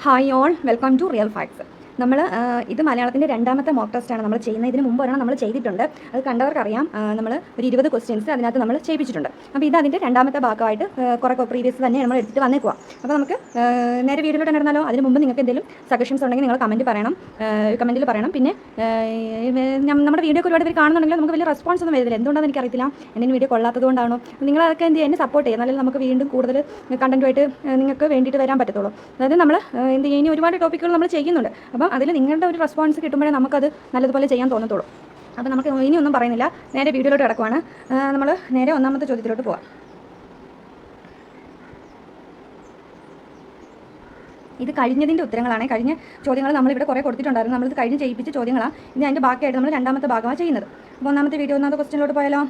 Hi all, welcome to real facts. നമ്മൾ ഇത് മലയാളത്തിൻ്റെ രണ്ടാമത്തെ മോക്ക് ടെസ്റ്റാണ് നമ്മൾ ചെയ്യുന്നത്. ഇതിന് മുമ്പ് ഒരെണ്ണം നമ്മൾ ചെയ്തിട്ടുണ്ട്. അത് കണ്ടവർക്കറിയാം. നമ്മൾ ഒരു 20 ക്വസ്റ്റ്യൻസ് അതിനകത്ത് നമ്മൾ ചെയ്യിപ്പിച്ചിട്ടുണ്ട്. അപ്പോൾ ഇത് അതിൻ്റെ രണ്ടാമത്തെ ഭാഗമായിട്ട് കുറേ പ്രീവിയസ് തന്നെ നമ്മൾ എടുത്തിട്ട് വന്നേക്കുക. അപ്പോൾ നമുക്ക് നേരെ വീഡിയോയിലോട്ട് നടന്നാലോ? അതിന് മുമ്പ് നിങ്ങൾക്ക് എന്തെങ്കിലും സജഷൻസ് ഉണ്ടെങ്കിൽ നിങ്ങൾ കമൻറ്റിൽ പറയണം. പിന്നെ നമ്മുടെ വീഡിയോ ഒരുപാട് പേര് കാണുന്നുണ്ടെങ്കിൽ നമുക്ക് വലിയ റെസ്പോൺസ് ഒന്നും വരുന്നില്ല. എന്തുകൊണ്ടാണെന്ന് എനിക്കറിയത്തില്ല. എൻ്റെ വീഡിയോ കൊള്ളാത്തത് കൊണ്ടാണോ? നിങ്ങൾ അതൊക്കെ എന്ത് എന്നെ സപ്പോർട്ട് ചെയ്യുക, എന്നാലും നമുക്ക് വീണ്ടും കൂടുതൽ കണ്ടൻറ്റുമായിട്ട് നിങ്ങൾക്ക് വേണ്ടിയിട്ട് വരാൻ പറ്റത്തുള്ളൂ. അതായത് നമ്മൾ എന്ത് ചെയ്യുക, ഇനി ഒരുപാട് ടോപ്പിക്കുകൾ നമ്മൾ ചെയ്യുന്നുണ്ട്. അപ്പം അതിൽ നിങ്ങളുടെ ഒരു റെസ്പോൺസ് കിട്ടുമ്പോഴേ നമുക്കത് നല്ലതുപോലെ ചെയ്യാൻ തോന്നത്തുള്ളൂ. അപ്പോൾ നമുക്ക് ഇനിയൊന്നും പറയുന്നില്ല, നേരെ വീഡിയോയിലോട്ട് കിടക്കുവാണ്. നമ്മൾ നേരെ ഒന്നാമത്തെ ചോദ്യത്തിലോട്ട് പോകാം. ഇത് കഴിഞ്ഞതിൻ്റെ ഉത്തരങ്ങളാണ്. കഴിഞ്ഞ ചോദ്യങ്ങൾ നമ്മളിവിടെ കുറേ കൊടുത്തിട്ടുണ്ടായിരുന്നു. നമ്മളിത് കഴിഞ്ഞ് ചെയ്യിപ്പിച്ച ചോദ്യങ്ങളാണ്. ഇനി അതിൻ്റെ ബാക്കിയായിട്ട് നമ്മൾ രണ്ടാമത്തെ ഭാഗമാണ് ചെയ്യുന്നത്. അപ്പോൾ ഒന്നാമത്തെ ക്വസ്റ്റ്യനിലോട്ട് പോയാലോ?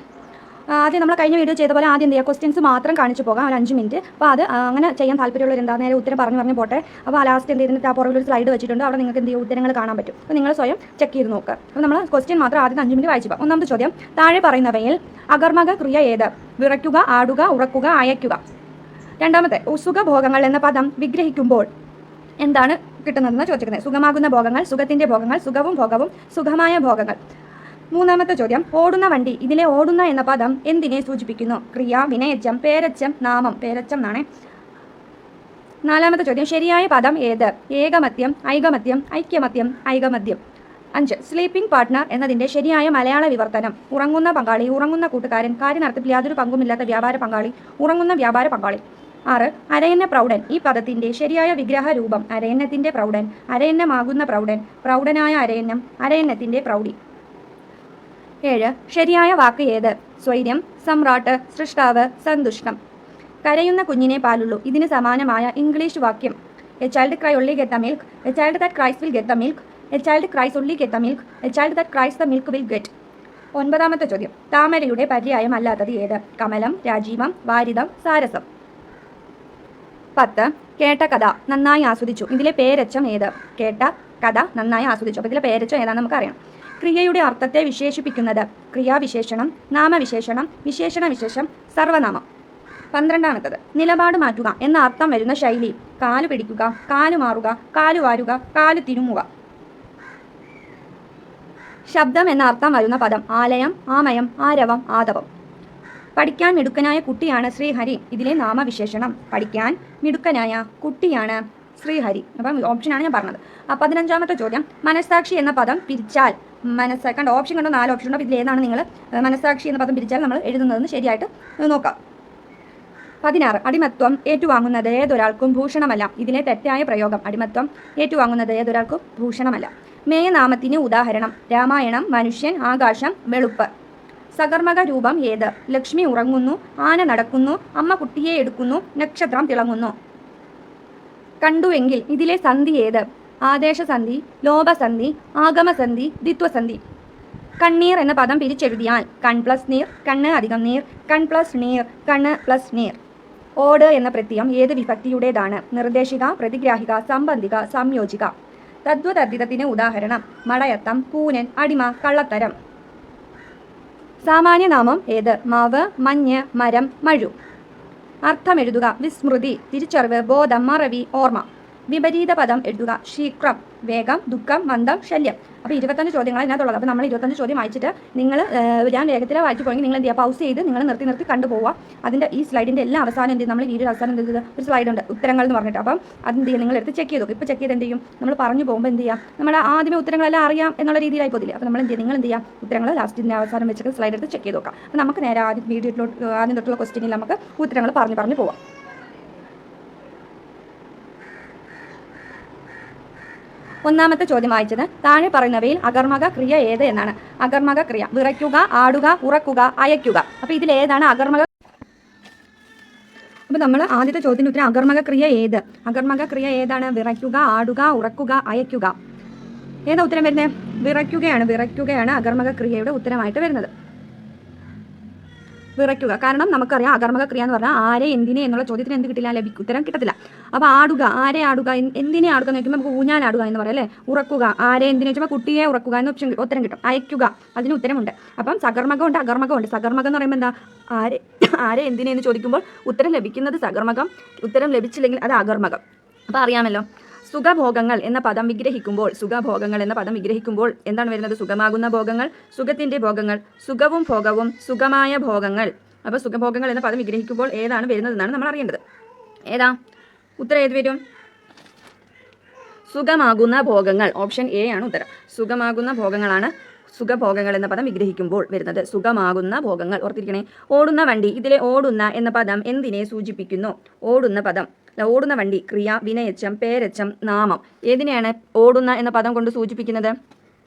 ആദ്യം നമ്മൾ കഴിഞ്ഞ വീഡിയോ ചെയ്ത പോലെ ആദ്യം എന്ത് ചെയ്യുക, ക്വസ്റ്റ്യൻസ് മാത്രം കാണിച്ചു പോകാം, ഒരു 5 മിനിറ്റ്. അപ്പോൾ അത് അങ്ങനെ ചെയ്യാൻ താല്പര്യമുള്ളവർ എന്താ, നേരെ ഉത്തരം പറഞ്ഞു പോട്ടെ. അപ്പോൾ ലാസ്റ്റ് എന്ത് ചെയ്തിട്ട് ആ പുറകിൽ ഒരു സ്ലൈഡ് വെച്ചിട്ടുണ്ട്, അവിടെ നിങ്ങൾക്ക് എന്ത് ചെയ്യുക, ഉത്തരങ്ങൾ കാണാൻ പറ്റും. അപ്പോൾ നിങ്ങൾ സ്വയം ചെക്ക് ചെയ്ത് നോക്കുക. അപ്പോൾ നമ്മൾ ക്വസ്റ്റ്യൻ മാത്രം ആദ്യം 5 മിനിറ്റ് വായിച്ചു പോകാം. ഒന്നാമത്തെ ചോദ്യം, താഴെ പറയുന്നവയിൽ അകർമക ക്രിയ ഏത്? വിറയ്ക്കുക, ആടുക, ഉറക്കുക, അയക്കുക. രണ്ടാമത്തെ, സുഖഭോഗങ്ങൾ എന്ന പദം വിഗ്രഹിക്കുമ്പോൾ എന്താണ് കിട്ടുന്നതെന്ന് ചോദിക്കുന്നത്. സുഖമാകുന്ന ഭോഗങ്ങൾ, സുഖത്തിൻ്റെ ഭോഗങ്ങൾ, സുഖവും ഭോഗവും, സുഖമായ ഭോഗങ്ങൾ. മൂന്നാമത്തെ ചോദ്യം, ഓടുന്ന വണ്ടി. ഇതിലെ ഓടുന്ന എന്ന പദം എന്തിനെ സൂചിപ്പിക്കുന്നു? ക്രിയ, വിനയച്ചം, പേരച്ചം, നാമം. പേരച്ചം എന്നാണ്. നാലാമത്തെ ചോദ്യം, ശരിയായ പദം ഏത്? ഏകമത്യം, ഐകമത്യം, ഐക്യമത്യം, ഐകമത്യം. 5, സ്ലീപ്പിംഗ് പാർട്ട്ണർ എന്നതിൻ്റെ ശരിയായ മലയാള വിവർത്തനം. ഉറങ്ങുന്ന പങ്കാളി, ഉറങ്ങുന്ന കൂട്ടുകാരൻ, കാര്യനർത്ഥത്തിൽ യാതൊരു പങ്കുമില്ലാത്ത വ്യാപാര പങ്കാളി, ഉറങ്ങുന്ന വ്യാപാര പങ്കാളി. 6, അരയന്ന പ്രൗഢൻ. ഈ പദത്തിൻ്റെ ശരിയായ വിഗ്രഹ രൂപം. അരയന്നത്തിൻ്റെ പ്രൗഢൻ, അരയന്നമാകുന്ന പ്രൗഢൻ, പ്രൗഢനായ അരയന്നം, അരയന്നത്തിൻ്റെ പ്രൗഢി. 7, ശരിയായ വാക്ക് ഏത്? സ്വൈര്യം, സമ്രാട്ട്, സൃഷ്ടാവ്, സന്തുഷ്ടം. കരയുന്ന കുഞ്ഞിനെ പാലുള്ളൂ. ഇതിന് സമാനമായ ഇംഗ്ലീഷ് വാക്യം. A child cry only get the milk, A child that cries will get the milk, A child cries only get the milk, A child that cries the milk will get. 9ാമത്തെ ചോദ്യം, താമരയുടെ പര്യായം അല്ലാത്തത് ഏത്? കമലം, രാജീവം, വാരിതം, സാരസം. 10, കേട്ട കഥ നന്നായി ആസ്വദിച്ചു. ഇതിലെ പേരച്ചം ഏത്? കേട്ട കഥ നന്നായി ആസ്വദിച്ചു. അപ്പോൾ ഇതിലെ പേരച്ചം ഏതാണെന്ന് നമുക്കറിയണം. ക്രിയയുടെ അർത്ഥത്തെ വിശേഷിപ്പിക്കുന്നത്. ക്രിയാവിശേഷണം, നാമവിശേഷണം, വിശേഷണ വിശേഷം, സർവനാമം. 12ാമത്തത്, നിലപാട് മാറ്റുക എന്ന അർത്ഥം വരുന്ന ശൈലി. കാലു പിടിക്കുക, കാലു മാറുക, കാലു വാരുക, കാലു തിരുമുക. ശബ്ദം എന്ന അർത്ഥം വരുന്ന പദം. ആലയം, ആമയം, ആരവം, ആദവം. പഠിക്കാൻ മിടുക്കനായ കുട്ടിയാണ് ശ്രീഹരി. ഇതിലെ നാമവിശേഷണം. പഠിക്കാൻ മിടുക്കനായ കുട്ടിയാണ് ശ്രീഹരി. അപ്പം ഓപ്ഷനാണ് ഞാൻ പറഞ്ഞത്. 15ാമത്തെ ചോദ്യം, മനസ്സാക്ഷി എന്ന പദം പിരിച്ചാൽ. കണ്ട ഓപ്ഷൻ കണ്ടോ? 4 ഓപ്ഷൻ ഉണ്ട്. അപ്പോൾ ഇതിൽ ഏതാണ് നിങ്ങൾ മനസ്സാക്ഷി എന്ന പദം പിരിച്ചാൽ നമ്മൾ എഴുതുന്നതെന്ന് ശരിയായിട്ട് നോക്കാം. 16, അടിമത്വം ഏറ്റുവാങ്ങുന്നത് ഏതൊരാൾക്കും ഭൂഷണമല്ല. ഇതിലെ തെറ്റായ പ്രയോഗം. അടിമത്വം ഏറ്റുവാങ്ങുന്നത് ഏതൊരാൾക്കും ഭൂഷണമല്ല. മേയനാമത്തിന് ഉദാഹരണം. രാമായണം, മനുഷ്യൻ, ആകാശം, വെളുപ്പ്. സകർമക രൂപം ഏത്? ലക്ഷ്മി ഉറങ്ങുന്നു, ആന നടക്കുന്നു, അമ്മ കുട്ടിയെ എടുക്കുന്നു, നക്ഷത്രം തിളങ്ങുന്നു. കണ്ടുവെങ്കിൽ. ഇതിലെ സന്ധി ഏത്? ആദേശസന്ധി, ലോപസന്ധി, ആഗമസന്ധി, ദ്വിത്വസന്ധി. കണ്ണീർ എന്ന പദം പിരിച്ചെഴുതിയാൽ. കൺ പ്ലസ് നീർ, കണ്ണ് അധികം നീർ, കൺ പ്ലസ് നീർ, കണ്ണ് പ്ലസ് നീർ. ഓട് എന്ന പ്രത്യയം ഏത് വിഭക്തിയുടേതാണ്? നിർദ്ദേശിക, പ്രതിഗ്രാഹിക, സംബന്ധിക, സംയോജിക. തദ്വതദ്ധിതത്തിന് ഉദാഹരണം. മടയത്തം, കൂനൻ, അടിമ, കള്ളത്തരം. സാമാന്യനാമം ഏത്? മാവ്, മഞ്ഞ്, മരം, മഴു. അർത്ഥമെഴുതുക. വിസ്മൃതി, തിരിച്ചറിവ്, ബോധം, മറവി, ഓർമ്മ. വിപരീത പദം എഴുതുക. ശീഘ്രം, വേഗം, ദുഃഖം, മന്ദം, ശല്യം. അപ്പോൾ 25 ചോദ്യങ്ങൾ ഇതിനകത്തുള്ളത്. അപ്പോൾ നമ്മൾ 25 ചോദ്യം വായിച്ചിട്ട് നിങ്ങൾ ഞാൻ വേഗത്തിൽ വായിച്ചു പോയെങ്കിൽ നിങ്ങൾ എന്ത് ചെയ്യുക, പൗസ് ചെയ്ത് നിങ്ങൾ നിർത്തി കണ്ടുപോവുക. അതിൻ്റെ ഈ സ്ലൈഡിൻ്റെ എല്ലാ അവസാനം എന്ത് ചെയ്യും, നമ്മൾ വീഡിയോ അവസാനം എന്ത് ചെയ്ത് ഒരു സ്ലൈഡ് ഉണ്ട്, ഉത്തരങ്ങൾ എന്ന് പറഞ്ഞിട്ട്. അപ്പം അതെന്ത് ചെയ്യും, നിങ്ങൾ എടുത്ത് ചെക്ക് ചെയ്തു. ഇപ്പോൾ ചെക്ക് ചെയ്ത് എന്ത് ചെയ്യും, നമ്മൾ പറഞ്ഞു പോകുമ്പോൾ എന്ത് ചെയ്യുക, നമ്മൾ ആദ്യമേ ഉത്തരങ്ങളെല്ലാം അറിയാം എന്നുള്ള രീതിയിലായി പോകില്ല. അപ്പോൾ നമ്മൾ നിങ്ങൾ എന്ത് ചെയ്യുക, ഉത്തരങ്ങൾ ലാസ്റ്റിൻ്റെ അവസാനം വെച്ചിട്ട് സ്ലൈഡ് എടുത്ത് ചെക്ക് ചെയ്ത് നോക്കാം. അപ്പോൾ നമുക്ക് നേരെ ആദ്യം തൊട്ടുള്ള ക്വസ്റ്റ്യനിൽ നമുക്ക് ഉത്തരങ്ങൾ പറഞ്ഞു പോവാം. ഒന്നാമത്തെ ചോദ്യം വായിച്ചത്, താഴെ പറയുന്നവയിൽ അകർമക ക്രിയ ഏത് എന്നാണ്. അകർമക ക്രിയ. വിറയ്ക്കുക, ആടുക, ഉറക്കുക, അയക്കുക. അപ്പോൾ ഇതിൽ ഏതാണ് അകർമക? അപ്പോൾ നമ്മൾ ആദ്യത്തെ ചോദ്യത്തിന് ഉത്തരം അകർമക ക്രിയ ഏത്? അകർമക ക്രിയ ഏതാണ്? വിറയ്ക്കുക, ആടുക, ഉറക്കുക, അയക്കുക. ഏതാ ഉത്തരം വരുന്നത്? വിറയ്ക്കുകയാണ് അകർമക ക്രിയയുടെ ഉത്തരമായിട്ട് വരുന്നത്. വിറയ്ക്കുക. കാരണം നമുക്കറിയാം അകർമക ക്രിയ എന്ന് പറഞ്ഞാൽ ആരെ എന്തിനെ എന്നുള്ള ചോദ്യത്തിന് എന്ത് കിട്ടില്ല, ഉത്തരം കിട്ടത്തില്ല. അപ്പോൾ ആടുക, ആരെ ആടുക, എന്തിനെ ആടുക എന്ന് ചോദിക്കുമ്പോൾ നമുക്ക് ഊഞ്ഞാലാടുക എന്ന് പറയാം അല്ലേ. ഉറക്കുക, ആരെ എന്തിനെ ചോദിക്കുമ്പോൾ കുട്ടിയെ ഉറക്കുക എന്ന് ഉത്തരം കിട്ടും. അയക്കുക, അതിന് ഉത്തരമുണ്ട്. അപ്പം സകർമകമുണ്ട്, അകർമകമുണ്ട്. സകർമകം എന്ന് പറയുമ്പോൾ എന്താ, ആരെ എന്തിനെ എന്ന് ചോദിക്കുമ്പോൾ ഉത്തരം ലഭിക്കുന്നത് സകർമകം, ഉത്തരം ലഭിച്ചില്ലെങ്കിൽ അത് അകർമകം. അപ്പോൾ അറിയാമല്ലോ. സുഖഭോഗങ്ങൾ എന്ന പദം വിഗ്രഹിക്കുമ്പോൾ എന്താണ് വരുന്നത്? സുഖമാകുന്ന ഭോഗങ്ങൾ, സുഖത്തിന്റെ ഭോഗങ്ങൾ, സുഖവും ഭോഗവും, സുഖമായ ഭോഗങ്ങൾ. അപ്പോൾ സുഖഭോഗങ്ങൾ എന്ന പദം വിഗ്രഹിക്കുമ്പോൾ ഏതാണ് വരുന്നതെന്നാണ് നമ്മൾ അറിയേണ്ടത്. ഏതാ ഉത്തരം? ഏത് വരും? സുഖമാകുന്ന ഭോഗങ്ങൾ. ഓപ്ഷൻ എ ആണ് ഉത്തരം. സുഖമാകുന്ന ഭോഗങ്ങളാണ് സുഖഭോഗങ്ങൾ എന്ന പദം വിഗ്രഹിക്കുമ്പോൾ വരുന്നത്. സുഖമാകുന്ന ഭോഗങ്ങൾ. ഓർത്തിരിക്കണേ. ഓടുന്ന വണ്ടി. ഇതിലെ ഓടുന്ന എന്ന പദം എന്തിനെ സൂചിപ്പിക്കുന്നു? ഓടുന്ന പദം, ഓടുന്ന വണ്ടി, ക്രിയ, വിനയച്ചം, പേരച്ചം, നാമം. ഏതിനെയാണ് ഓടുന്ന എന്ന പദം കൊണ്ട് സൂചിപ്പിക്കുന്നത്?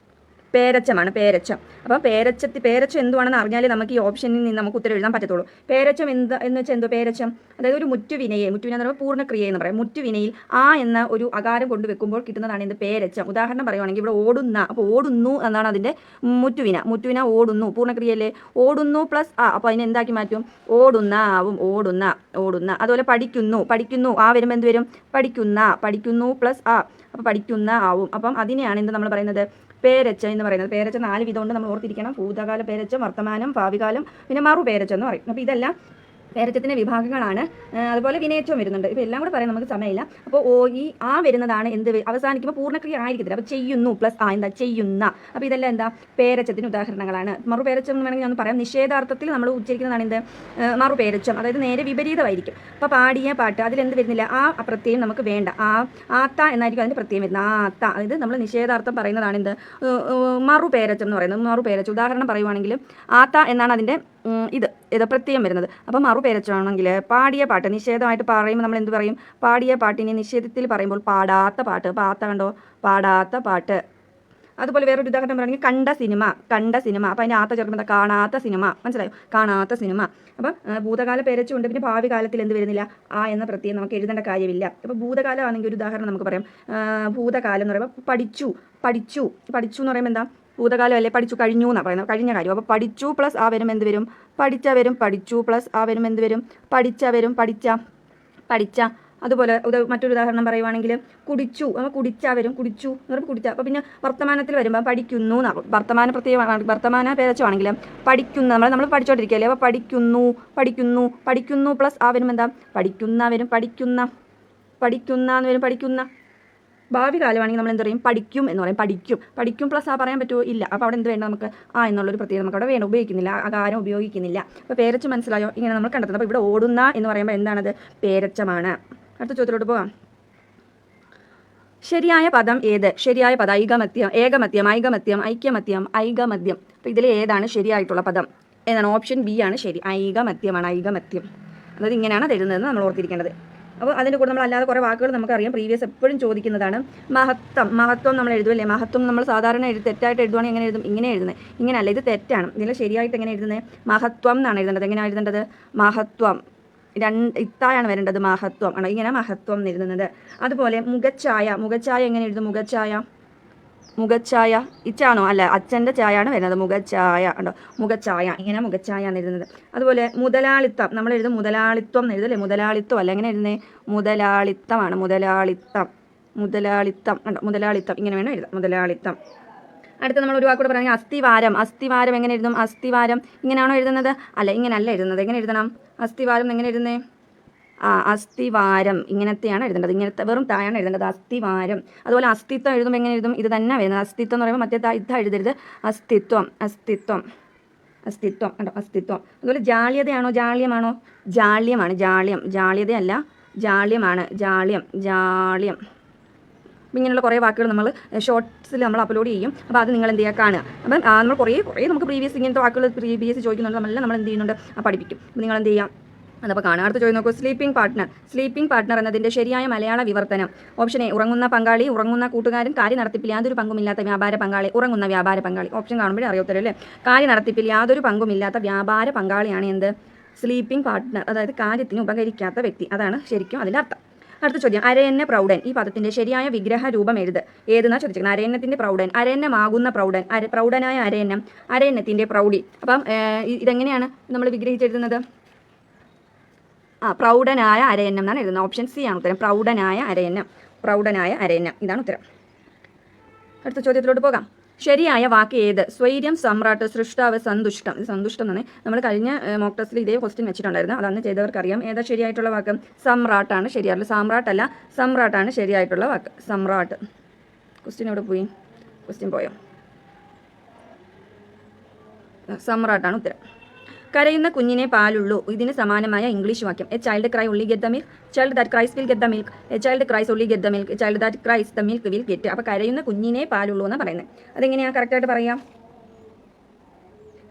പേരച്ചമാണ്. പേരച്ചം. അപ്പോൾ പേരച്ചം എന്തുവാണെന്ന് അറിഞ്ഞാലേ നമുക്ക് ഈ ഓപ്ഷനിൽ നിന്ന് നമുക്ക് ഉത്തരം എഴുതാൻ പറ്റത്തുള്ളൂ. പേരച്ചം എന്ന് വെച്ചാൽ എന്തോ? പേരച്ചം അതായത് ഒരു മുറ്റുവിന എന്ന് പറയുമ്പോൾ പൂർണ്ണക്രിയ എന്ന് പറയും. മുറ്റുവിനയിൽ ആ എന്ന ഒരു അകാരം കൊണ്ട് വെക്കുമ്പോൾ കിട്ടുന്നതാണ് എന്ത്? പേരച്ചം. ഉദാഹരണം പറയുവാണെങ്കിൽ ഇവിടെ ഓടുന്ന, അപ്പോൾ ഓടുന്നു എന്നാണ് അതിൻ്റെ മുറ്റുവിന ഓടുന്നു. പൂർണ്ണക്രിയയല്ലേ? ഓടുന്നു പ്ലസ് ആ, അപ്പോൾ അതിനെ എന്താക്കി മാറ്റും? ഓടുന്ന ആവും. ഓടുന്ന. അതുപോലെ പഠിക്കുന്നു ആ വരുമ്പോൾ എന്ത് വരും? പഠിക്കുന്നു പ്ലസ് ആ, അപ്പോൾ പഠിക്കുന്ന ആവും. അപ്പം അതിനെയാണ് എന്ത് നമ്മൾ പറയുന്നത്? പേരച്ച എന്ന് പറയുന്നത്. പേരച്ച 4 വിധം കൊണ്ട് നമ്മൾ ഓർത്തിരിക്കണം. ഭൂതകാല പേരച്ച, വർത്തമാനം, ഭാവികാലം, പിന്നെ മറു പേരച്ച എന്ന് പറയും. അപ്പോൾ ഇതെല്ലാം പേരച്ചത്തിൻ്റെ വിഭാഗങ്ങളാണ്. അതുപോലെ വിനയച്ചവും വരുന്നുണ്ട്. ഇപ്പോൾ എല്ലാം കൂടെ പറയാൻ നമുക്ക് സമയമില്ല. അപ്പോൾ ഈ ആ വരുന്നതാണ് എന്ത്? അവസാനിക്കുമ്പോൾ പൂർണ്ണക്രിയ ആയിരിക്കത്തില്ല. അപ്പോൾ ചെയ്യുന്നു പ്ലസ് ആ, എന്താ? ചെയ്യുന്ന. അപ്പോൾ ഇതെല്ലാം എന്താ? പേരച്ചത്തിന് ഉദാഹരണങ്ങളാണ്. മറുപേരച്ചം എന്ന് വേണമെങ്കിൽ ഞാൻ പറയാം. നിഷേധാർത്ഥത്തിൽ നമ്മൾ ഉച്ചരിക്കുന്നതാണ് എന്ത്? മറുപേരച്ചം. അതായത് നേരെ വിപരീതമായിരിക്കും. അപ്പോൾ പാടിയ പാട്ട് അതിലെന്ത് വരുന്നില്ല? ആ പ്രത്യയം നമുക്ക് വേണ്ട. ആത്ത എന്നായിരിക്കും അതിൻ്റെ പ്രത്യയം വരുന്നത്. ആത്ത. അതായത് നമ്മൾ നിഷേധാർത്ഥം പറയുന്നതാണ് എന്ത്? മറുപേരച്ചം എന്ന് പറയുന്നത്. മറുപേരച്ചം ഉദാഹരണം പറയുവാണെങ്കിൽ ആത്ത എന്നാണ് അതിൻ്റെ ഇത് പ്രത്യയം വരുന്നത്. അപ്പോൾ മറുപേരച്ചാണെങ്കിൽ പാടിയ പാട്ട് നിഷേധമായിട്ട് പറയുമ്പോൾ നമ്മൾ എന്ത് പറയും? പാടിയ പാട്ടിനെ നിഷേധത്തിൽ പറയുമ്പോൾ പാടാത്ത പാട്ട്. അപ്പോൾ ആത്ത കണ്ടോ? പാടാത്ത പാട്ട്. അതുപോലെ വേറൊരു ഉദാഹരണം പറയുകയാണെങ്കിൽ കണ്ട സിനിമ. അപ്പോൾ അതിൻ്റെ ആത്ത ചേർക്കുമ്പോൾ കാണാത്ത സിനിമ. മനസ്സിലായോ? കാണാത്ത സിനിമ. അപ്പം ഭൂതകാല പേരച്ചുണ്ട്. പിന്നെ ഭാവി കാലത്തിൽ എന്ത് വരുന്നില്ല? ആ എന്ന പ്രത്യയം നമുക്ക് എഴുതേണ്ട കാര്യമില്ല. അപ്പോൾ ഭൂതകാലം ആണെങ്കിൽ ഒരു ഉദാഹരണം നമുക്ക് പറയാം. ഭൂതകാലം എന്ന് പറയുമ്പോൾ പഠിച്ചു എന്ന് പറയുമ്പോൾ എന്താ? ഭൂതകാലം അല്ലേ? പഠിച്ചു കഴിഞ്ഞു എന്നാണ് പറയുന്നത്. കഴിഞ്ഞ കാര്യം. അപ്പോൾ പഠിച്ചു പ്ലസ് ആ വരും എന്ത് വരും? പഠിച്ച വരും. പഠിച്ചു പ്ലസ് ആ വരും എന്ത് വരും? പഠിച്ച വരും. പഠിച്ച. അതുപോലെ മറ്റൊരു ഉദാഹരണം പറയുവാണെങ്കിൽ കുടിച്ചു. അപ്പോൾ കുടിച്ച വരും. കുടിച്ചു എന്ന് പറയുമ്പോൾ കുടിച്ച. അപ്പോൾ പിന്നെ വർത്തമാനത്തിൽ വരുമ്പോൾ പഠിക്കുന്നു എന്നാകും. വർത്തമാന പേരച്ചുവാണെങ്കിൽ പഠിക്കുന്ന നമ്മൾ പഠിച്ചോണ്ടിരിക്കുകയല്ലേ? അപ്പോൾ പഠിക്കുന്നു പ്ലസ് ആ വരും എന്താ? പഠിക്കുന്ന വരും. പഠിക്കുന്ന എന്ന് വരും. പഠിക്കുന്ന. ഭാവി കാലമാണെങ്കിൽ നമ്മൾ എന്ത് പറയും? പഠിക്കും എന്ന് പറയും. പഠിക്കും പ്ലസ് ആ പറയാൻ പറ്റുമോ? ഇല്ല. അപ്പോൾ അവിടെ എന്ത് വേണ്ട? നമുക്ക് ആ എന്നുള്ളൊരു പ്രത്യേകത നമുക്ക് അവിടെ വേണം. ഉപയോഗിക്കുന്നില്ല. ആകാരം ഉപയോഗിക്കുന്നില്ല. അപ്പോൾ പേരച്ച മനസ്സിലായോ? ഇങ്ങനെ നമ്മൾ കണ്ടെത്തുന്നത്. അപ്പോൾ ഇവിടെ ഓടുന്ന എന്ന് പറയുമ്പോൾ എന്താണത്? പേരച്ചമാണ്. അടുത്ത ചോദ്യത്തിലോട്ട് പോകാം. ശരിയായ പദം ഏത്? ശരിയായ പദം ഏകമത്യം, ഐകമത്യം. അപ്പോൾ ഇതിൽ ഏതാണ് ശരിയായിട്ടുള്ള പദം? ഏതാണ്? ഓപ്ഷൻ ബി ആണ് ശരി. ഐകമത്യമാണ്. അതായത് ഇങ്ങനെയാണ് അത് എഴുതുന്നതെന്ന് നമ്മൾ ഓർത്തിരിക്കേണ്ടത്. അപ്പോൾ അതിൻ്റെ കൂടെ നമ്മൾ അല്ലാതെ കുറേ വാക്കുകൾ നമുക്കറിയാം. പ്രീവിയസ് എപ്പോഴും ചോദിക്കുന്നതാണ്. മഹത്വം നമ്മൾ എഴുതുമല്ലേ? മഹത്വം നമ്മൾ സാധാരണ തെറ്റായിട്ട് എഴുതുവാണെങ്കിൽ എങ്ങനെ എഴുതും? ഇങ്ങനെ എഴുതുന്നത്. ഇങ്ങനെയല്ല, ഇത് തെറ്റാണ്. ഇതിൽ ശരിയായിട്ട് എങ്ങനെ എഴുതുന്നത്? മഹത്വം എന്നാണ് എഴുതേണ്ടത്. എങ്ങനെയാണ് എഴുതേണ്ടത്? മഹത്വം. ഇത്തായാണ് വരേണ്ടത്. മഹത്വം ആണ്. ഇങ്ങനെ മഹത്വം എന്ന് എഴുതുന്നത്. അതുപോലെ മുഖച്ഛായ എങ്ങനെ എഴുതും? മുഖച്ഛായ ഇച്ചാണോ? അല്ല, അച്ഛൻ്റെ ചായയാണ് വരുന്നത്. മുഖച്ഛായ ഉണ്ടോ? മുഖച്ഛായ. ഇങ്ങനെ മുഖച്ഛായ എന്ന് എഴുതുന്നത്. അതുപോലെ മുതലാളിത്തം നമ്മൾ എഴുതും. മുതലാളിത്വം എന്ന് എഴുതല്ലേ? മുതലാളിത്തം അല്ല, എങ്ങനെ എഴുതുന്നത്? മുതലാളിത്തമാണ്. മുതലാളിത്തം ഉണ്ടോ? മുതലാളിത്തം ഇങ്ങനെ വേണം എഴുതാം. മുതലാളിത്തം. അടുത്ത നമ്മൾ ഒരു വാക്കൂടെ പറയുന്നത് അസ്ഥിവാരം എങ്ങനെ എഴുതും? അസ്ഥിവാരം ഇങ്ങനെയാണോ എഴുതുന്നത്? അല്ല, ഇങ്ങനെയല്ല എഴുതുന്നത്. എങ്ങനെ എഴുതണം? അസ്ഥിവാരം എങ്ങനെ എഴുതുന്നത്? അസ്ഥിവാരം ഇങ്ങനത്തെയാണ് എഴുതേണ്ടത്. ഇങ്ങനത്തെ വെറും തായാണ് എഴുതേണ്ടത്. അസ്ഥിവാരം. അതുപോലെ അസ്തിത്വം എഴുതുമ്പോൾ എങ്ങനെ എഴുതും? ഇത് തന്നെ വരുന്നത്. അസ്തിത്വം എന്ന് പറയുമ്പോൾ മറ്റേ ഇത്ത എഴുതരുത്. അസ്തിത്വം ഉണ്ടോ? അസ്തിത്വം. അതുപോലെ ജാള്യതയാണോ? ജാള്യമാണോ? ജാള്യമാണ്. ജാള്യതയല്ല, ജാള്യമാണ്. ജാള്യം. ഇങ്ങനെയുള്ള കുറേ വാക്കുകൾ നമ്മൾ ഷോർട്സിൽ നമ്മൾ അപ്ലോഡ് ചെയ്യും. അപ്പോൾ അത് നിങ്ങൾ എന്ത് ചെയ്യുക? കാണുക. അപ്പം നമ്മൾ കുറേ നമുക്ക് പ്രീവിയസ് ഇങ്ങനത്തെ വാക്കുകൾ പ്രീവിയസ് ചോദിക്കുന്നുണ്ട്. നമ്മൾ എന്ത് ചെയ്യുന്നുണ്ട്? പഠിപ്പിക്കും. അപ്പോൾ നിങ്ങൾ എന്ത് ചെയ്യുക? അതപ്പോൾ കാണാം. അടുത്ത ചോദ്യം നോക്കൂ. സ്ലീപ്പിംഗ് പാർട്ട്ണർ എന്നതിൻ്റെ ശരിയായ മലയാള വിവർത്തനം. ഓപ്ഷൻ എ ഉറങ്ങുന്ന പങ്കാളി, ഉറങ്ങുന്ന കൂട്ടുകാരൻ, കാര്യ നടത്തിപ്പിൽ യാതൊരു പങ്കുമില്ലാത്ത വ്യാപാര പങ്കാളി. ഉറങ്ങുന്ന വ്യാപാര പങ്കാളി. ഓപ്ഷൻ കാണുമ്പോഴേ അറിയത്തില്ലല്ലേ? കാര്യ നടത്തിപ്പിൽ യാതൊരു പങ്കുമില്ലാത്ത വ്യാപാര പങ്കാളിയാണ് എന്ത്? Sleeping partner. അതായത് കാര്യത്തിന് ഉപകരിക്കാത്ത വ്യക്തി. അതാണ് ശരിക്കും അതിൻ്റെ അർത്ഥം. അടുത്ത ചോദ്യം. അരയന്ന പ്രൗഢൻ. ഈ പദത്തിൻ്റെ ശരിയായ വിഗ്രഹ രൂപം എഴുത്. ഏതെന്നാണ് ചോദിച്ചിരിക്കുന്നത്? അരയന്നത്തിൻ്റെ പ്രൗഢൻ. അരയന്നമാകുന്ന പ്രൗഢൻ. പ്രൗഢനായ അരയന്നത്തിൻ്റെ പ്രൗഢി. അപ്പം ഇതെങ്ങനെയാണ് നമ്മൾ വിഗ്രഹിച്ചെഴുതുന്നത്? പ്രൗഢനായ അരയന്നം എന്നാണ് എഴുതുന്നത്. ഓപ്ഷൻ സി ആണ് ഉത്തരം. പ്രൗഢനായ അരയന്നം. ഇതാണ് ഉത്തരം. അടുത്ത ചോദ്യത്തിലോട്ട് പോകാം. ശരിയായ വാക്ക് ഏത്? സ്വൈര്യം, സമ്രാട്ട്, സൃഷ്ടാവ്, സന്തുഷ്ടം. ഇത് സന്തുഷ്ടം തന്നെ നമ്മൾ കഴിഞ്ഞ മോക്ക് ടെസ്റ്റിൽ ഇതേ ക്വസ്റ്റ്യൻ വെച്ചിട്ടുണ്ടായിരുന്നു. അതന്ന് ചെയ്തവർക്കറിയാം. ഏതാ ശരിയായിട്ടുള്ള വാക്ക്? സമ്രാട്ടാണ് ശരിയായിട്ടുള്ള. സാമ്രാട്ടല്ല, സമ്രാട്ടാണ് ശരിയായിട്ടുള്ള വാക്ക്. സമ്രാട്ട്. ക്വസ്റ്റ്യൻ എവിടെ പോയി? ക്വസ്റ്റ്യൻ പോയോ? സമ്രാട്ടാണ് ഉത്തരം. കരയുന്ന കുഞ്ഞിനെ പാലുള്ളൂ. ഇതിന് സമാനമായ ഇംഗ്ലീഷ് വാക്യം. A child cry only get the milk, child that cries will get the milk, a child cries only get the milk, child that cries the milk will get. അപ്പോൾ കരയുന്ന കുഞ്ഞിനെ പാലുള്ളൂ എന്നാണ് പറയുന്നത്. അതെങ്ങനെയാണ് കറക്റ്റായിട്ട് പറയാം?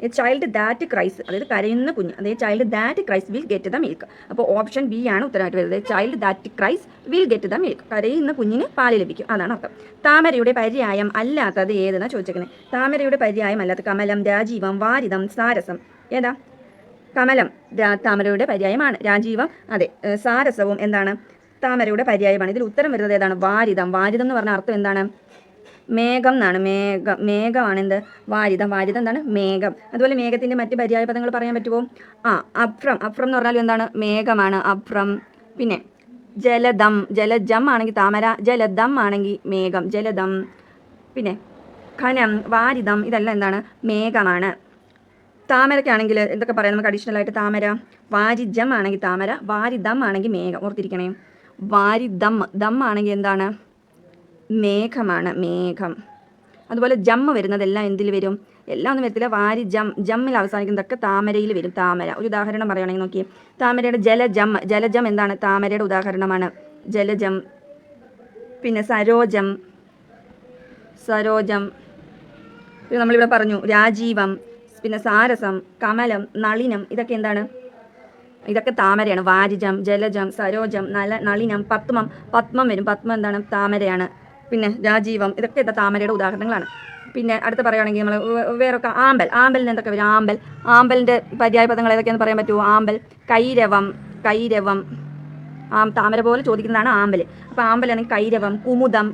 എ ചൈൽഡ് ദാറ്റ് ക്രൈസ്, അതായത് കരയുന്ന കുഞ്ഞ്, അതായത് child that cries will get the milk. അപ്പോൾ ഓപ്ഷൻ ബി ആണ് ഉത്തരമായിട്ട് വരുന്നത്. Child that cries will get the milk. കരയുന്ന കുഞ്ഞിന് പാല് ലഭിക്കും, അതാണ് അർത്ഥം. താമരയുടെ പര്യായം അല്ലാത്തത് ഏതെന്നാണ് ചോദിച്ചേക്കുന്നത്. താമരയുടെ പര്യായം അല്ലാത്ത കമലം, രാജീവം, വാരിതം, സാരസം. ഏതാ? കമലം താമരയുടെ പര്യായമാണ്. രാജീവം അതെ. സാരസവും എന്താണ്? താമരയുടെ പര്യായമാണ്. ഇതിൽ ഉത്തരം വരുന്നത് ഏതാണ്? വാരിതം. വാരിതം എന്ന് പറഞ്ഞ അർത്ഥം എന്താണ്? മേഘം എന്നാണ്. മേഘമാണ് എന്ത്? വാരിതം. വാരിതം എന്താണ്? മേഘം. അതുപോലെ മേഘത്തിൻ്റെ മറ്റ് പര്യായ പദങ്ങൾ പറയാൻ പറ്റുമോ? അഭ്രം. അഭ്രം എന്ന് പറഞ്ഞാൽ എന്താണ്? മേഘമാണ് അഭ്രം. പിന്നെ ജലദം. ജലജം ആണെങ്കിൽ താമര, ജലദം ആണെങ്കിൽ മേഘം. ജലദം. പിന്നെ ഖനം, വാരിതം, ഇതെല്ലാം എന്താണ്? മേഘമാണ്. താമരയ്ക്കാണെങ്കിൽ എന്തൊക്കെ പറയാം നമുക്ക് അഡീഷണൽ ആയിട്ട്? താമര. വാരിജം ആണെങ്കിൽ താമര, വാരിദം ആണെങ്കിൽ മേഘം. ഓർത്തിരിക്കണേ. വാരിദം ദം ആണെങ്കിൽ എന്താണ്? മേഘമാണ്, മേഘം. അതുപോലെ ജമ്മ് വരുന്നതെല്ലാം എന്തിൽ വരും? എല്ലാം ഒന്നും വരത്തില്ല. ജമ്മിൽ അവസാനിക്കുന്നതൊക്കെ താമരയിൽ വരും. താമര. ഒരു ഉദാഹരണം പറയുകയാണെങ്കിൽ നോക്കിയേ. താമരയുടെ ജലജം. ജലജം എന്താണ്? താമരയുടെ ഉദാഹരണമാണ്. ജലജം. പിന്നെ സരോജം. പിന്നെ നമ്മളിവിടെ പറഞ്ഞു രാജീവം, പിന്നെ സാരസം, കമലം, നളിനം, ഇതൊക്കെ എന്താണ്? ഇതൊക്കെ താമരയാണ്. വാരിജം, ജലജം, സരോജം, നളിനം, പത്മം വരും. പത്മം എന്താണ്? താമരയാണ്. പിന്നെ രാജീവം, ഇതൊക്കെ താമരയുടെ ഉദാഹരണങ്ങളാണ്. പിന്നെ അടുത്ത് പറയുകയാണെങ്കിൽ നമ്മൾ വേറൊക്കെ ആമ്പലിന് എന്തൊക്കെ വരും? ആമ്പലിൻ്റെ പര്യായ പദങ്ങൾ ഏതൊക്കെയാണെന്ന് പറയാൻ പറ്റുമോ? ആമ്പൽ, കൈരവം. താമര പോലെ ചോദിക്കുന്നതാണ് ആമ്പൽ. അപ്പോൾ ആമ്പലാണെങ്കിൽ കൈരവം, കുമുദം,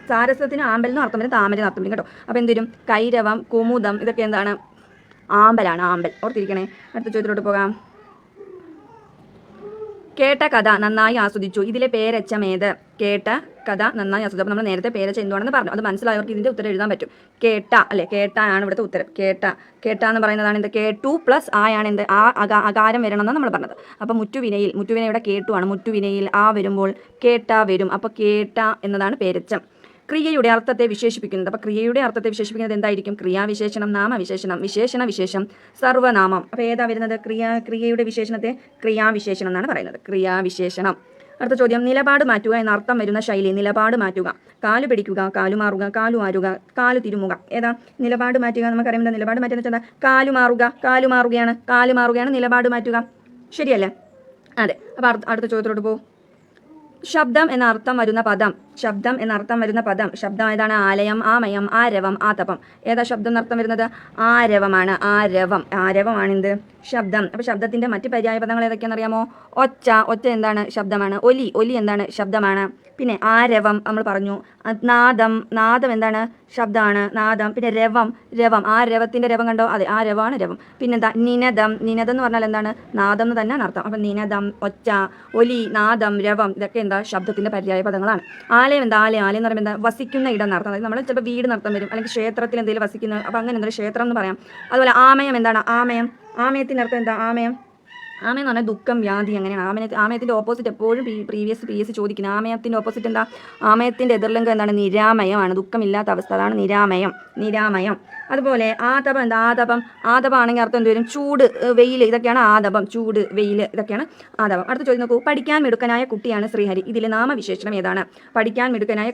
സാരസത്തിന് ആമ്പലിന് അർത്ഥം വരും, താമര അർത്ഥം വരും കേട്ടോ. അപ്പോൾ എന്തുവരും? കൈരവം, കുമുദം, ഇതൊക്കെ എന്താണ്? ആമ്പലാണ്. ആമ്പൽ. ഓർത്തിരിക്കണേ. അടുത്ത ചോദ്യത്തിലോട്ട് പോകാം. കേട്ട കഥ നന്നായി ആസ്വദിച്ചു. ഇതിലെ പേരച്ചം ഏത്? കേട്ട കഥ നന്നായി ആസ്വദിച്ചു. അപ്പോൾ നമ്മൾ നേരത്തെ പേരച്ച എന്തുവാണെന്ന് പറഞ്ഞു. അത് മനസ്സിലായവർക്ക് ഇതിൻ്റെ ഉത്തരം എഴുതാൻ പറ്റും. കേട്ട അല്ലേ? കേട്ട ആണ് ഇവിടുത്തെ ഉത്തരം. കേട്ട എന്ന് പറയുന്നതാണ് എന്ത്? കേട്ടു പ്ലസ് ആയാണ് എന്ത്? അകാരം വരണം എന്നാണ് നമ്മൾ പറഞ്ഞത്. അപ്പോൾ മുറ്റുവിനയുടെ കേട്ടു ആണ്. മുറ്റുവിനയിൽ ആ വരുമ്പോൾ കേട്ട വരും. അപ്പോൾ കേട്ട എന്നതാണ് പേരച്ചം. ക്രിയയുടെ അർത്ഥത്തെ വിശേഷിപ്പിക്കുന്നത്. അപ്പോൾ ക്രിയയുടെ അർത്ഥത്തെ വിശേഷിപ്പിക്കുന്നത് എന്തായിരിക്കും? ക്രിയാവിശേഷണം, നാമവിശേഷണം, വിശേഷണം, സർവ്വനാമം. അപ്പോൾ ഏതാ വരുന്നത്? ക്രിയയുടെ വിശേഷണത്തെ ക്രിയാവിശേഷണം എന്നാണ് പറയുന്നത്. ക്രിയാവിശേഷണം. അടുത്ത ചോദ്യം. നിലപാട് മാറ്റുക എന്ന അർത്ഥം വരുന്ന ശൈലി. നിലപാട് മാറ്റുക. കാലു പിടിക്കുക, കാലുമാറുക, കാലുവാരുക, കാലു തിരുമുക. ഏതാ നിലപാട് മാറ്റുക? നമുക്കറിയാം. നിലപാട് മാറ്റുക എന്ന് വെച്ചാൽ കാലുമാറുകയാണ് നിലപാട് മാറ്റുക. ശരിയല്ലേ? അതെ. അപ്പോൾ അടുത്ത ചോദ്യത്തിലോട്ട് പോകും. ശബ്ദം എന്ന അർത്ഥം വരുന്ന പദം. ശബ്ദം ഏതാണ്? ആലയം, ആമയം, ആരവം, ആതപം. ഏതാ ശബ്ദം എന്നർത്ഥം വരുന്നത്? ആരവമാണ്. ആരവമാണെന്ത്? ശബ്ദം. അപ്പോൾ ശബ്ദത്തിൻ്റെ മറ്റ് പര്യായ പദങ്ങൾ ഏതൊക്കെയാണെന്ന് അറിയാമോ? ഒച്ച എന്താണ്? ശബ്ദമാണ്. ഒലി എന്താണ്? ശബ്ദമാണ്. പിന്നെ ആരവം നമ്മൾ പറഞ്ഞു. നാദം എന്താണ്? ശബ്ദമാണ്. നാദം. പിന്നെ രവം. ആ രവത്തിൻ്റെ രവം കണ്ടോ? അതെ, ആ രവമാണ് രവം. പിന്നെന്താ? നിനദം എന്ന് പറഞ്ഞാൽ എന്താണ്? നാദം എന്ന് തന്നെയാണ് അർത്ഥം. അപ്പം നിനദം, ഒച്ച, ഒലി, നാദം, രവം, ഇതൊക്കെ എന്താ? ശബ്ദത്തിൻ്റെ പര്യായ പദങ്ങളാണ്. ആലയം എന്താ? ആലയം എന്ന് പറയുമ്പോൾ എന്താ? വസിക്കുന്ന ഇടം എന്നർത്ഥം. അതായത് നമ്മൾ ചിലപ്പോൾ വീട് നടത്തം വരും, അല്ലെങ്കിൽ ക്ഷേത്രത്തിൽ എന്തെങ്കിലും വസിക്കുന്ന, അപ്പോൾ അങ്ങനെ എന്താ? ക്ഷേത്രം എന്ന് പറയാം. അതുപോലെ ആമയം എന്താണ്? ആമയത്തിൻ്റെ അർത്ഥം എന്താ? ആമയം എന്ന് പറഞ്ഞാൽ ദുഃഖം, വ്യാധി, അങ്ങനെയാണ്. ആമയത്തിൻ്റെ ഓപ്പോസിറ്റ് എപ്പോഴും പ്രീവിയസ് ചോദിക്കുന്നത്. ആമയത്തിൻ്റെ ഓപ്പോസിറ്റ് എന്താ? ആമയത്തിൻ്റെ എതിർലിംഗം എന്താണ്? നിരാമയമാണ്. ദുഃഖമില്ലാത്ത അവസ്ഥ, അതാണ് നിരാമയം. അതുപോലെ ആതപം എന്താ? ആതപം ആണെങ്കിൽ അർത്ഥം എന്ത് വരും? ചൂട്, വെയിൽ, ഇതൊക്കെയാണ് ആതപം. ചൂട്, വെയിൽ, ഇതൊക്കെയാണ് ആതപം. അടുത്ത ചോദ്യം നോക്കൂ. പഠിക്കാൻ മിടുക്കനായ കുട്ടിയാണ് ശ്രീഹരി. ഇതിലെ നാമവിശേഷണം ഏതാണ്? പഠിക്കാൻ മിടുക്കനായ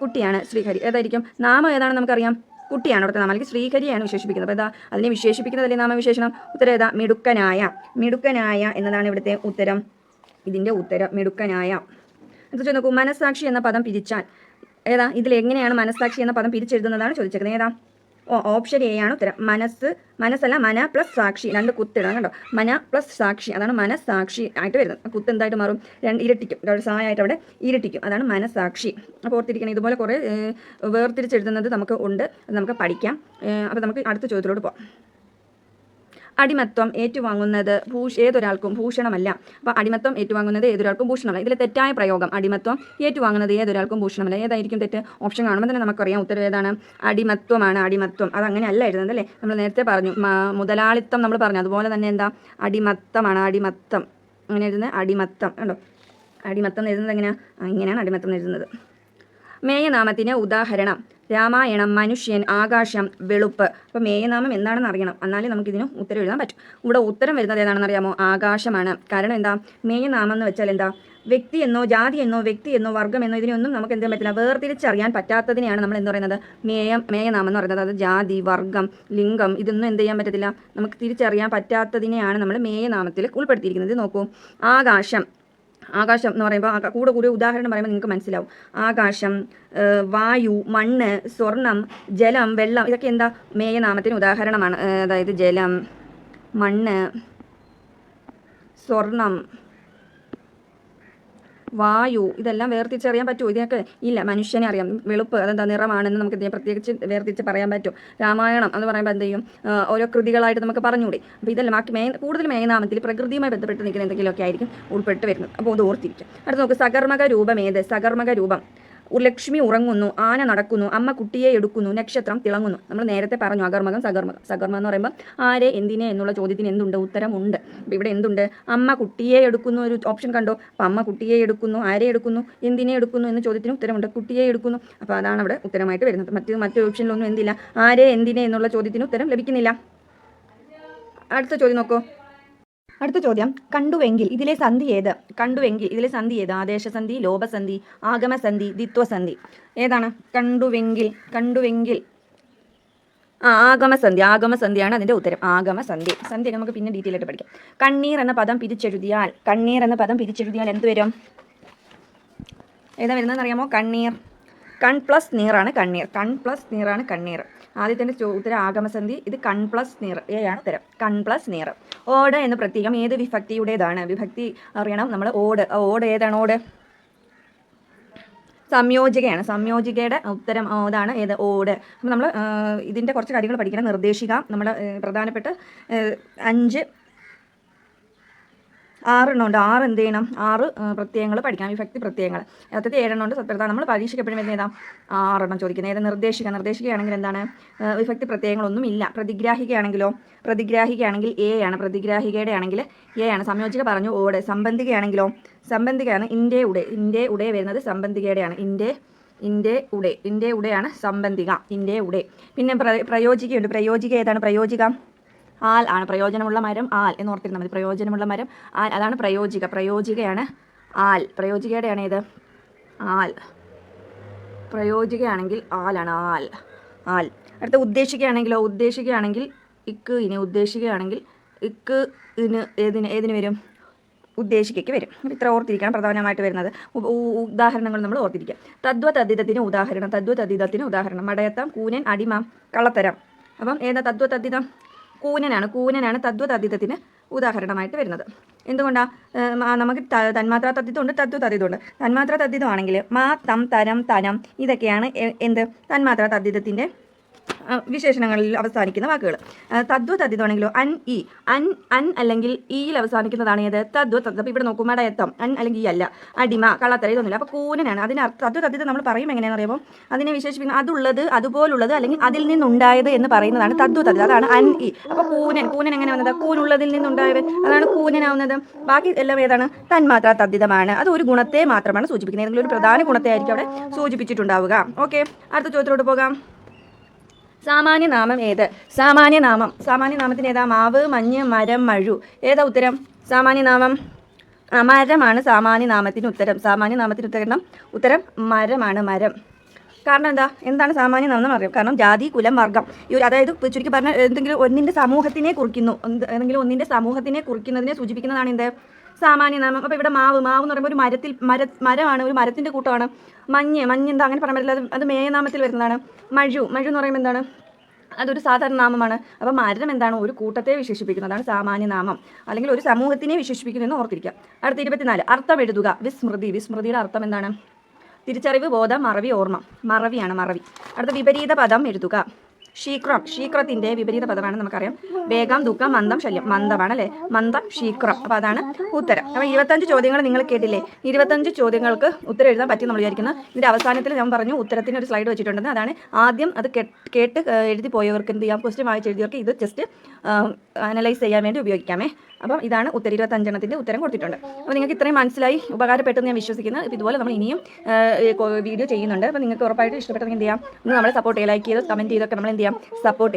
കുട്ടിയാണ് ശ്രീഹരി. ഏതായിരിക്കും? നാമം ഏതാണെന്ന് നമുക്കറിയാം. കുട്ടിയാണ് അവിടുത്തെ നാമം, അല്ലെങ്കിൽ ശ്രീഹരിയാണ് വിശേഷിപ്പിക്കുന്നത്. അപ്പോൾ അതിനെ വിശേഷിപ്പിക്കുന്നതല്ലേ നാമവിശേഷണം. ഉത്തരം ഏതാ? മിടുക്കനായ എന്നതാണ് ഇവിടുത്തെ ഉത്തരം. ഇതിൻ്റെ ഉത്തരം മിടുക്കനായ. എന്താ നോക്കൂ. മനസ്സാക്ഷി എന്ന പദം പിരിച്ചാൽ ഏതാ? ഇതിലെങ്ങനെയാണ് മനസ്സാക്ഷി എന്ന പദം പിരിച്ചെഴുതുന്നതാണ് ചോദിച്ചേക്കുന്നത്. ഏതാ? ഓപ്ഷൻ എ ആണ് ഉത്തരം. മനസ്സല്ല, മന പ്ലസ് സാക്ഷി, രണ്ട് കുത്തിടണം കേട്ടോ. മന പ്ലസ് സാക്ഷി, അതാണ് മനസ്സാക്ഷി ആയിട്ട് വരുന്നത്. കുത്ത് എന്തായിട്ട് മാറും? ഇരട്ടിക്കും. സായായിട്ട് അവിടെ ഇരട്ടിക്കും, അതാണ് മനസ്സാക്ഷി. അപ്പോൾ ഓർത്തിരിക്കണം. ഇതുപോലെ കുറേ വേർതിരിച്ചെഴുതുന്നത് നമുക്ക് ഉണ്ട്, അത് നമുക്ക് പഠിക്കാം. അപ്പോൾ നമുക്ക് അടുത്ത ചോദ്യത്തിലോട്ട് പോകാം. അടിമത്വം ഏറ്റുവാങ്ങുന്നത് ഏതൊരാൾക്കും ഭൂഷണമല്ല. അപ്പോൾ അടിമത്വം ഏറ്റുവാങ്ങുന്നത് ഏതൊരാൾക്കും ഭൂഷണമല്ല. ഇതിലെ തെറ്റായ പ്രയോഗം അടിമത്വം ഏറ്റുവാങ്ങുന്നത് ഏതൊരാൾക്കും ഭൂഷണമല്ല. ഏതായിരിക്കും തെറ്റ്? ഓപ്ഷൻ കാണുമ്പോൾ തന്നെ നമുക്കറിയാം ഉത്തരം ഏതാണ്? അടിമത്വമാണ്. അടിമത്വം. അതങ്ങനെ അല്ല എഴുതുന്നത് അല്ലേ? നമ്മൾ നേരത്തെ പറഞ്ഞു മുതലാളിത്തം നമ്മൾ പറഞ്ഞു. അതുപോലെ തന്നെ എന്താ? അടിമത്തമാണ്. അടിമത്തം അങ്ങനെ എഴുതുന്നത്. അടിമത്തം കണ്ടോ? അടിമത്തം എഴുതുന്നത് എങ്ങനെയാണ്? ഇങ്ങനെയാണ് അടിമത്തം എഴുതുന്നത്. മേയനാമത്തിന് ഉദാഹരണം രാമായണം, മനുഷ്യൻ, ആകാശം, വെളുപ്പ്. അപ്പോൾ മേയനാമം എന്താണെന്ന് അറിയണം, എന്നാലേ നമുക്കിതിന് ഉത്തരം എഴുതാൻ പറ്റും. ഇവിടെ ഉത്തരം വരുന്നത് ഏതാണെന്ന് അറിയാമോ? ആകാശമാണ്. കാരണം എന്താ? മേയനാമം എന്ന് വെച്ചാൽ എന്താ? വ്യക്തി എന്നോ ജാതി എന്നോ വ്യക്തി എന്നോ വർഗ്ഗം എന്നോ ഇതിനൊന്നും നമുക്ക് എന്ത് ചെയ്യാൻ പറ്റില്ല, വേർതിരിച്ചറിയാൻ പറ്റാത്തതിനെയാണ് നമ്മൾ എന്ന് പറയുന്നത് മേയനാമം എന്ന് പറയുന്നത്. അത് ജാതി, വർഗ്ഗം, ലിംഗം ഇതൊന്നും എന്ത് ചെയ്യാൻ പറ്റത്തില്ല, നമുക്ക് തിരിച്ചറിയാൻ പറ്റാത്തതിനെയാണ് നമ്മൾ മേയനാമത്തിൽ ഉൾപ്പെടുത്തിയിരിക്കുന്നത്. നോക്കൂ, ആകാശം എന്ന് പറയുമ്പോൾ കൂടെ ഉദാഹരണം പറയുമ്പോൾ നിങ്ങൾക്ക് മനസ്സിലാവും. ആകാശം, വായു, മണ്ണ്, സ്വർണം, ജലം, വെള്ളം ഇതൊക്കെ എന്താ? മേയനാമത്തിന് ഉദാഹരണമാണ്. അതായത് ജലം, മണ്ണ്, സ്വർണം, വായു ഇതെല്ലാം വേർതിരിച്ചറിയാൻ പറ്റുമോ? ഇതിനൊക്കെ ഇല്ല. മനുഷ്യനെ അറിയാം. വെളുപ്പ് അതെന്താ നിറമാണെന്ന് നമുക്ക് പ്രത്യേകിച്ച് വേർതിരിച്ച് പറയാൻ പറ്റും. രാമായണം എന്ന് പറയുമ്പോൾ എന്ത് ചെയ്യും? ഓരോ കൃതികളായിട്ട് നമുക്ക് പറഞ്ഞുകൂടി. അപ്പോൾ ഇതെല്ലാം ബാക്കി കൂടുതൽ മേയനാമത്തിൽ പ്രകൃതിയുമായി ബന്ധപ്പെട്ട് നിൽക്കുന്ന എന്തെങ്കിലുമൊക്കെ ആയിരിക്കും ഉൾപ്പെട്ട് വരുന്നത്. അപ്പോൾ അത് ഓർത്തിരിക്കും. അടുത്ത് നോക്ക്, സകർമക രൂപം ഏത്? സകർമക രൂപം. ലക്ഷ്മി ഉറങ്ങുന്നു, ആന നടക്കുന്നു, അമ്മ കുട്ടിയെ എടുക്കുന്നു, നക്ഷത്രം തിളങ്ങുന്നു. നമ്മൾ നേരത്തെ പറഞ്ഞു അകർമകം സകർമകം. സകർമകം എന്ന് പറയുമ്പോൾ ആരെ എന്തിനെ എന്നുള്ള ചോദ്യത്തിന് എന്തുണ്ട്? ഉത്തരമുണ്ട്. അപ്പോൾ ഇവിടെ എന്തുണ്ട്? അമ്മ കുട്ടിയെ എടുക്കുന്നു ഒരു ഓപ്ഷൻ കണ്ടോ? അപ്പോൾ അമ്മ കുട്ടിയെ എടുക്കുന്നു, ആരെ എടുക്കുന്നു, എന്തിനെ എടുക്കുന്നു എന്ന ചോദ്യത്തിന് ഉത്തരമുണ്ട്. കുട്ടിയെ എടുക്കുന്നു. അപ്പോൾ അതാണ് അവിടെ ഉത്തരമായിട്ട് വരുന്നത്. മറ്റു ഓപ്ഷനിലൊന്നും എന്തില്ല, ആരെ എന്തിനെ എന്നുള്ള ചോദ്യത്തിന് ഉത്തരം ലഭിക്കുന്നില്ല. അടുത്ത ചോദ്യം നോക്കൂ. അടുത്ത ചോദ്യം, കണ്ടുവെങ്കിൽ ഇതിലെ സന്ധി ഏത്? കണ്ടുവെങ്കിൽ ഇതിലെ സന്ധി ഏത്? ആദേശസന്ധി, ലോപസന്ധി, ആഗമസന്ധി, ദ്വിത്വസന്ധി. ഏതാണ്? കണ്ടുവെങ്കിൽ ആഗമസന്ധിയാണ് അതിൻ്റെ ഉത്തരം. ആഗമസന്ധി. സന്ധി നമുക്ക് പിന്നെ ഡീറ്റെയിൽ ആയിട്ട് പഠിക്കാം. കണ്ണീർ എന്ന പദം പിരിച്ചെഴുതിയാൽ എന്ത് വരും? ഏതാ വരുന്നതെന്ന് അറിയാമോ? കണ്ണീർ. കൺ പ്ലസ് നീറാണ് കണ്ണീർ. ആദ്യത്തിൻ്റെ ഉത്തരം ആഗമസന്ധി. ഇത് കൺ പ്ലസ് നീർ. ആണ് ഉത്തരം. കൺ പ്ലസ് നീർ. ഓട് എന്ന പ്രത്യയം ഏത് വിഭക്തിയുടേതാണ്? വിഭക്തി അറിയണം നമ്മൾ. ഓട് ഏതാണ്? ഓട് സംയോജികയാണ്. സംയോജികയുടെ ഉത്തരം അതാണ് ഏത്? ഓട്. അപ്പോൾ നമ്മൾ ഇതിൻ്റെ കുറച്ച് കാര്യങ്ങൾ പഠിക്കണം. നിർദ്ദേശിക നമ്മൾ പ്രധാനപ്പെട്ട 6 എന്ത് ചെയ്യണം? 6 പ്രത്യയങ്ങൾ പഠിക്കണം. വിഭക്തി പ്രത്യയങ്ങൾ. യഥാർത്ഥത്തിൽ 7 ഉണ്ട്. സത്യത നമ്മൾ പരീക്ഷയ്ക്ക് എപ്പോഴും വരുന്ന ഏതാ? 6 ചോദിക്കുന്നത്. ഏത്? നിർദ്ദേശിക്കുകയാണെങ്കിൽ എന്താണ്? വിഭക്തി പ്രത്യയങ്ങളൊന്നും ഇല്ല. പ്രതിഗ്രാഹികയാണെങ്കിൽ എ ആണ്. പ്രതിഗ്രാഹികയുടെ ആണെങ്കിൽ എ ആണ്. സംയോജിക പറഞ്ഞു ഓട്. സംബന്ധികയാണ് ഇൻ്റെ ഉടേ വരുന്നത് സംബന്ധികയുടെയാണ്. ഇൻ്റെ ഉടയാണ് സംബന്ധിക. ഇൻ്റെ ഉടേ. പിന്നെ പ്രയോജികയുണ്ട്. പ്രയോജിക ഏതാണ്? പ്രയോജിക ആൽ ആണ്. പ്രയോജനമുള്ള മരം ആൽ എന്ന് ഓർത്തിരുന്നാൽ മതി. പ്രയോജനമുള്ള മരം ആൽ, അതാണ് പ്രയോജിക. പ്രയോജികയാണ് ആൽ. പ്രയോജികയുടെയാണ് ഏത്? ആൽ. പ്രയോജികയാണെങ്കിൽ ആലാണ്. ആൽ. അടുത്ത ഉദ്ദേശിക്കുകയാണെങ്കിൽ ഇക്ക് ഏതിന് വരും? ഉദ്ദേശിക്കയ്ക്ക് വരും. ഇത്ര ഓർത്തിരിക്കണം. പ്രധാനമായിട്ട് വരുന്നത് ഉദാഹരണങ്ങൾ നമ്മൾ ഓർത്തിരിക്കുക. തദ്വതദ്ധിതത്തിന് ഉദാഹരണം. മടയത്തം, കൂനൻ, അടിമ, കള്ളത്തരം. അപ്പം ഏതാ തദ്വതദ്ധിതം? കൂനനാണ് തദ്വതദ്ധിതത്തിന് ഉദാഹരണമായിട്ട് വരുന്നത്. എന്തുകൊണ്ടാണ്? നമുക്ക് തന്മാത്രാ തദ്ധിതമുണ്ട്, തദ്വതദ്ധിതമുണ്ട്. തന്മാത്രാ തദ്ധിതമാണെങ്കിൽ മാ, തം, തരം, തനം ഇതൊക്കെയാണ് എന്ത്? തന്മാത്രാ തദ്ധിതത്തിൻ്റെ വിശേഷണങ്ങളിൽ അവസാനിക്കുന്ന വാക്കുകൾ. തദ്വതദ്ധിതമാണെങ്കിലോ അൻ അല്ലെങ്കിൽ ഈയിൽ അവസാനിക്കുന്നതാണ് ഏത്? തദ്വതദ്ധിതം. അപ്പോൾ ഇവിടെ നോക്കും, മടയത്തം അൻ അല്ലെങ്കിൽ ഈ അല്ല, അടിമ, കള്ളത്തരം ഇതൊന്നുമില്ല. അപ്പോൾ കൂനനാണ്. അതിന് തദ്വതദ്ധിതം നമ്മൾ പറയും എങ്ങനെയാണെന്ന് അറിയുമ്പോൾ അതിനെ വിശേഷിപ്പിക്കുന്നത് അതുള്ളത്, അതുപോലുള്ളത് അല്ലെങ്കിൽ അതിൽ നിന്നുണ്ടായത് എന്ന് പറയുന്നതാണ് തദ്വതദ്ധിതം. അതാണ് അൻ ഈ. അപ്പോൾ കൂനൻ എങ്ങനെ വന്നത്? കൂനുള്ളതിൽ നിന്നുണ്ടായത്, അതാണ് കൂനനാവുന്നത്. ബാക്കി എല്ലാം ഏതാണ്? തന്മാത്രാ തദ്ധിതമാണ്. അത് ഒരു ഗുണത്തെ മാത്രമാണ് സൂചിപ്പിക്കുന്നത്. ഏതെങ്കിലും ഒരു പ്രധാന ഗുണത്തെ ആയിരിക്കും അവിടെ സൂചിപ്പിച്ചിട്ടുണ്ടാവുക. ഓക്കെ, അടുത്ത ചോദ്യത്തിലോട്ട് പോകാം. സാമാന്യനാമം ഏത്? സാമാന്യനാമത്തിന് ഏതാ? മാവ്, മഞ്ഞ്, മരം, മഴു. ഏതാ ഉത്തരം? സാമാന്യനാമം മരമാണ്. സാമാന്യനാമത്തിന് ഉത്തരം മരമാണ്. മരം. കാരണം എന്താണ് സാമാന്യനാമം എന്ന് അറിയാം? കാരണം ജാതി, കുലം, വർഗ്ഗം അതായത് ചുരുക്കി പറഞ്ഞാൽ ഏതെങ്കിലും ഒന്നിൻ്റെ സമൂഹത്തിനെ കുറിക്കുന്നതിനെ സൂചിപ്പിക്കുന്നതാണ് എന്ത്? സാമാന്യനാമം. അപ്പോൾ ഇവിടെ മാവ് എന്ന് പറയുമ്പോൾ ഒരു മരമാണ്, ഒരു മരത്തിൻ്റെ കൂട്ടമാണ്. മഞ്ഞ് എന്താ അങ്ങനെ പറയാൻ പറ്റില്ല, അത് മേയനാമത്തിൽ വരുന്നതാണ്. മഴു എന്ന് പറയുമ്പോൾ എന്താണ്? അതൊരു സാധാരണ നാമമാണ്. അപ്പോൾ മരം എന്താണ്? ഒരു കൂട്ടത്തെ വിശേഷിപ്പിക്കുന്നതാണ് സാമാന്യനാമം, അല്ലെങ്കിൽ ഒരു സമൂഹത്തിനെ വിശേഷിപ്പിക്കുന്നതെന്ന് ഓർത്തിരിക്കുക. അടുത്ത 24 അർത്ഥം എഴുതുക. വിസ്മൃതിയുടെ അർത്ഥം എന്താണ്? തിരിച്ചറിവ്, ബോധം, മറവി, ഓർമ്മ. മറവിയാണ്. അടുത്ത വിപരീത പദം എഴുതുക. ശീക്രത്തിൻ്റെ വിപരീത പദമാണ് നമുക്കറിയാം വേഗം, ദുഃഖം, മന്ദം, ശല്യം. മന്ദമാണ് അല്ലേ, മന്ദം, ശീക്രം. അപ്പോൾ അതാണ് ഉത്തരം. അപ്പോൾ 25 ചോദ്യങ്ങൾ നിങ്ങൾ കേട്ടില്ലേ? 25 ചോദ്യങ്ങൾക്ക് ഉത്തരം എഴുതാൻ പറ്റി നമ്മൾ വിചാരിക്കുന്നത്. ഇതിൻ്റെ അവസാനത്തിൽ ഞാൻ പറഞ്ഞു ഉത്തരത്തിന് ഒരു സ്ലൈഡ് വെച്ചിട്ടുണ്ടെന്ന്. അതാണ് ആദ്യം അത് കേട്ട് എഴുതി പോയവർക്ക് എന്ത് ചെയ്യാം, ക്വസ്റ്റ്യൻ വായിച്ച് എഴുതിയവർക്ക് ഇത് ജസ്റ്റ് അനലൈസ് ചെയ്യാൻ വേണ്ടി ഉപയോഗിക്കാമേ. അപ്പം ഇതാണ് ഉത്തരം. 25 ഉത്തരം കൊടുത്തിട്ടുണ്ട്. അപ്പോൾ നിങ്ങൾക്ക് ഇത്രയും മനസ്സിലായി, ഉപകാരപ്പെട്ടെന്ന് ഞാൻ വിശ്വസിക്കുന്നു. അപ്പോൾ ഇതുപോലെ നമ്മൾ ഇനിയും വീഡിയോ ചെയ്യുന്നുണ്ട്. അപ്പോൾ നിങ്ങൾക്ക് ഉറപ്പായിട്ട് ഇഷ്ടപ്പെട്ടെങ്കിൽ എന്ത് ചെയ്യാം, ഒന്ന് നമ്മളെ സപ്പോർട്ട് ചെയ്യുക, ലൈക്ക് ചെയ്ത് കമൻറ്റ് ചെയ്തൊക്കെ നമ്മൾ എന്ത് ചെയ്യാം, സപ്പോർട്ട്